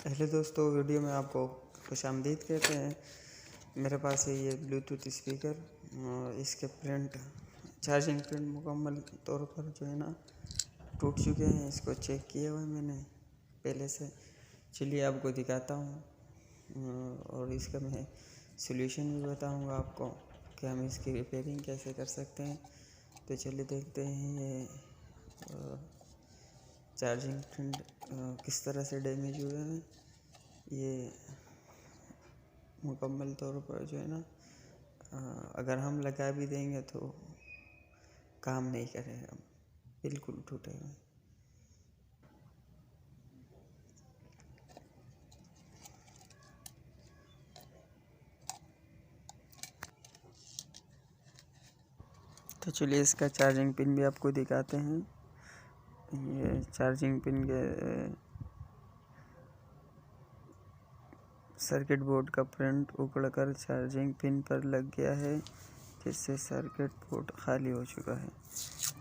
Hello दोस्तों, video में आपको खुशामदीद कहते हैं। मेरे पास है ये ब्लूटूथ स्पीकर। इसके चार्जिंग पिन मुकम्मल तौर पर जो है ना टूट चुके हैं। इसको चेक किया हुआ है मैंने पहले से। चलिए आपको दिखाता हूँ और इसका मैं सॉल्यूशन भी बताऊँगा आपको कि हम इसकी रिपेयरिंग कैसे कर सकते हैं। तो चलिए देखते हैं ये चार्जिंग पिन किस तरह से डैमेज हुए हैं। ये मुकम्मल तौर पर जो है ना अगर हम लगा भी देंगे तो काम नहीं करेगा, बिल्कुल टूटे हुए। तो चलिए इसका चार्जिंग पिन भी आपको दिखाते हैं। ये चार्जिंग पिन के सर्किट बोर्ड का प्रिंट उखड़कर चार्जिंग पिन पर लग गया है, जिससे सर्किट बोर्ड खाली हो चुका है।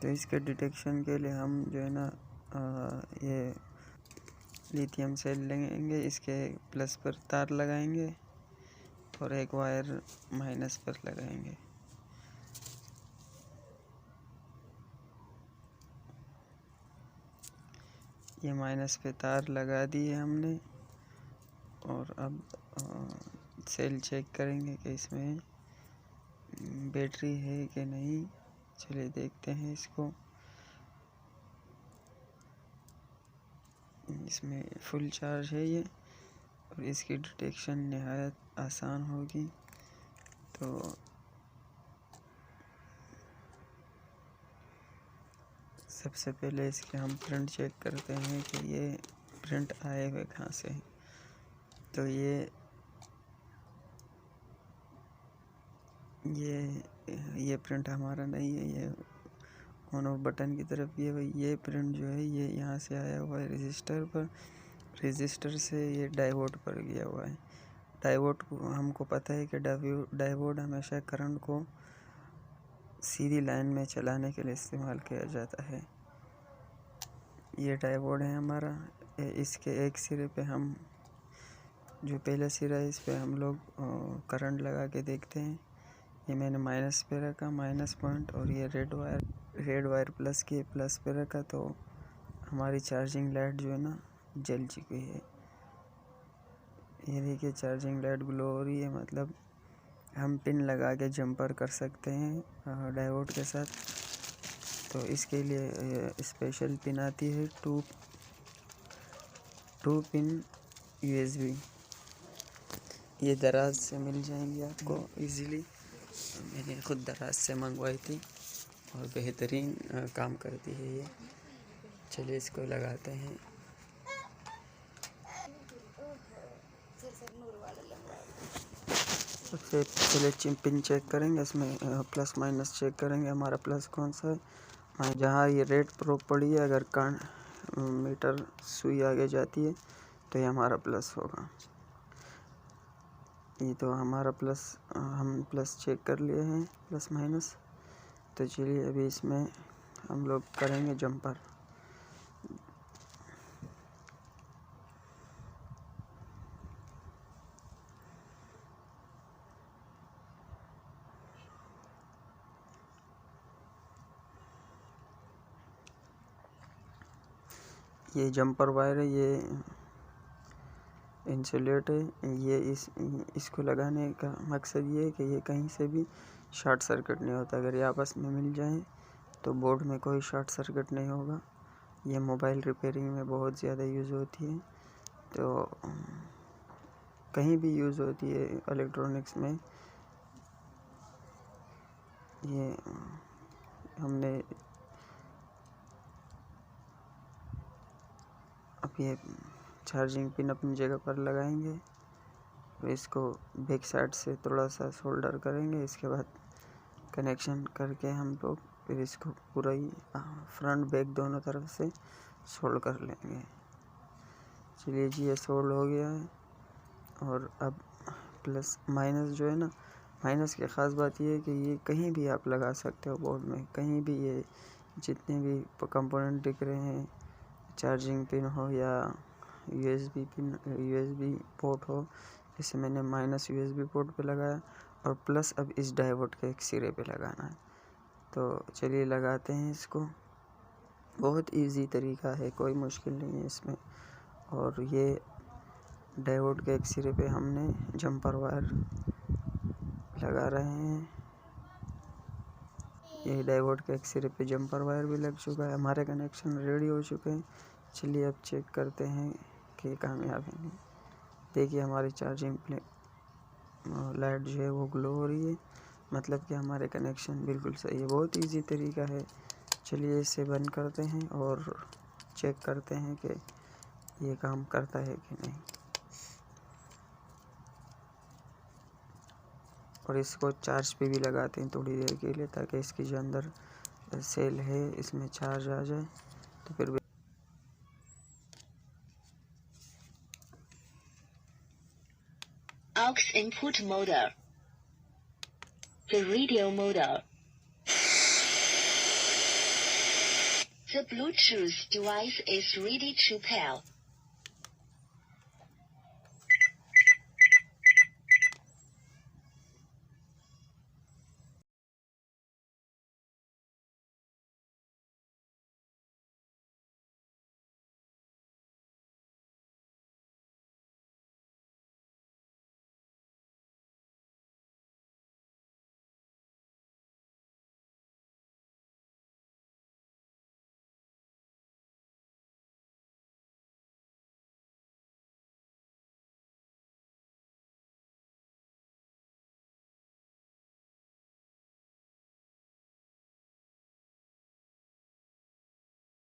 तो इसके डिटेक्शन के लिए हम जो है ना ये लिथियम सेल लेंगे, इसके प्लस पर तार लगाएंगे और एक वायर माइनस पर लगाएंगे। ये माइनस पे तार लगा दिए हमने और अब सेल चेक करेंगे कि इसमें बैटरी है कि नहीं। चलिए देखते हैं इसको। इसमें फुल चार्ज है ये और इसकी डिटेक्शन नहायत आसान होगी। तो सबसे पहले इसके हम प्रिंट चेक करते हैं कि ये प्रिंट आए हुए कहाँ से हैं। तो ये प्रिंट हमारा नहीं है, ये ऑन ऑफ बटन की तरफ ये प्रिंट जो है ये यहाँ से आया हुआ है रजिस्टर पर। रजिस्टर से ये डायोड पर गया हुआ है। डायोड को हमको पता है कि डायोड हमेशा करंट को सीधी लाइन में चलाने के लिए इस्तेमाल किया जाता है। ये डायोड है हमारा। इसके एक सिरे पे हम जो पहला सिरा है इस पे हम लोग करंट लगा के देखते हैं। ये मैंने माइनस पे रखा, माइनस पॉइंट, और ये रेड वायर प्लस पे रखा। तो हमारी चार्जिंग लाइट जो है ना जल चुकी है। ये देखिए चार्जिंग लाइट ग्लो हो रही है, मतलब हम पिन लगा के जंपर कर सकते हैं डायोड के साथ। तो इसके लिए स्पेशल पिन आती है टू पिन USB। ये दराज से मिल जाएंगी आपको इजीली। मैंने खुद दराज से मंगवाई थी और बेहतरीन काम करती है ये। चलिए इसको लगाते हैं। सबसे पहले पिन चेक करेंगे, इसमें प्लस माइनस चेक करेंगे हमारा प्लस कौन सा है। जहाँ ये रेड प्रोब पड़ी है, अगर मीटर सुई आगे जाती है तो ये हमारा प्लस होगा। ये तो हमारा प्लस, हम प्लस चेक कर लिए हैं, प्लस माइनस। तो चलिए अभी इसमें हम लोग करेंगे जंपर। ये जंपर वायर है, ये इंसुलेट है। ये इसको लगाने का मकसद ये है कि ये कहीं से भी शॉर्ट सर्किट नहीं होता। अगर ये आपस में मिल जाएं तो बोर्ड में कोई शॉर्ट सर्किट नहीं होगा। ये मोबाइल रिपेयरिंग में बहुत ज़्यादा यूज़ होती है, तो कहीं भी यूज़ होती है इलेक्ट्रॉनिक्स में। ये हमने अब ये चार्जिंग पिन अपनी जगह पर लगाएंगे और इसको बैक साइड से थोड़ा सा सोल्डर करेंगे। इसके बाद कनेक्शन करके हम लोग फिर इसको पूरा ही फ्रंट बैक दोनों तरफ से सोल्ड कर लेंगे। चलिए जी, ये सोल्ड हो गया है। और अब प्लस माइनस जो है ना, माइनस की ख़ास बात ये है कि ये कहीं भी आप लगा सकते हो बोर्ड में, कहीं भी। ये जितने भी कंपोनेंट दिख रहे हैं, चार्जिंग पिन हो या यूएसबी पोर्ट हो। इसे मैंने माइनस यूएसबी पोर्ट पे लगाया और प्लस अब इस डायोड के एक सिरे पे लगाना है। तो चलिए लगाते हैं इसको। बहुत इजी तरीका है, कोई मुश्किल नहीं है इसमें। और ये डायोड के एक सिरे पे हमने जंपर वायर लगा रहे हैं। ये डायोड के एक सिरे पे जंपर वायर भी लग चुका है। हमारे कनेक्शन रेडी हो चुके हैं। चलिए अब चेक करते हैं कि कामयाब है नहीं। देखिए हमारी चार्जिंग लाइट जो है वो ग्लो हो रही है, मतलब कि हमारे कनेक्शन बिल्कुल सही है। बहुत इजी तरीका है। चलिए इसे बंद करते हैं और चेक करते हैं कि ये काम करता है कि नहीं। और इसको चार्ज पे भी लगाते हैं थोड़ी देर के लिए, ताकि इसकी जो अंदर सेल है इसमें चार्ज आ जाए। तो फिर aux input motor, the radio motor, the Bluetooth device is ready to pair.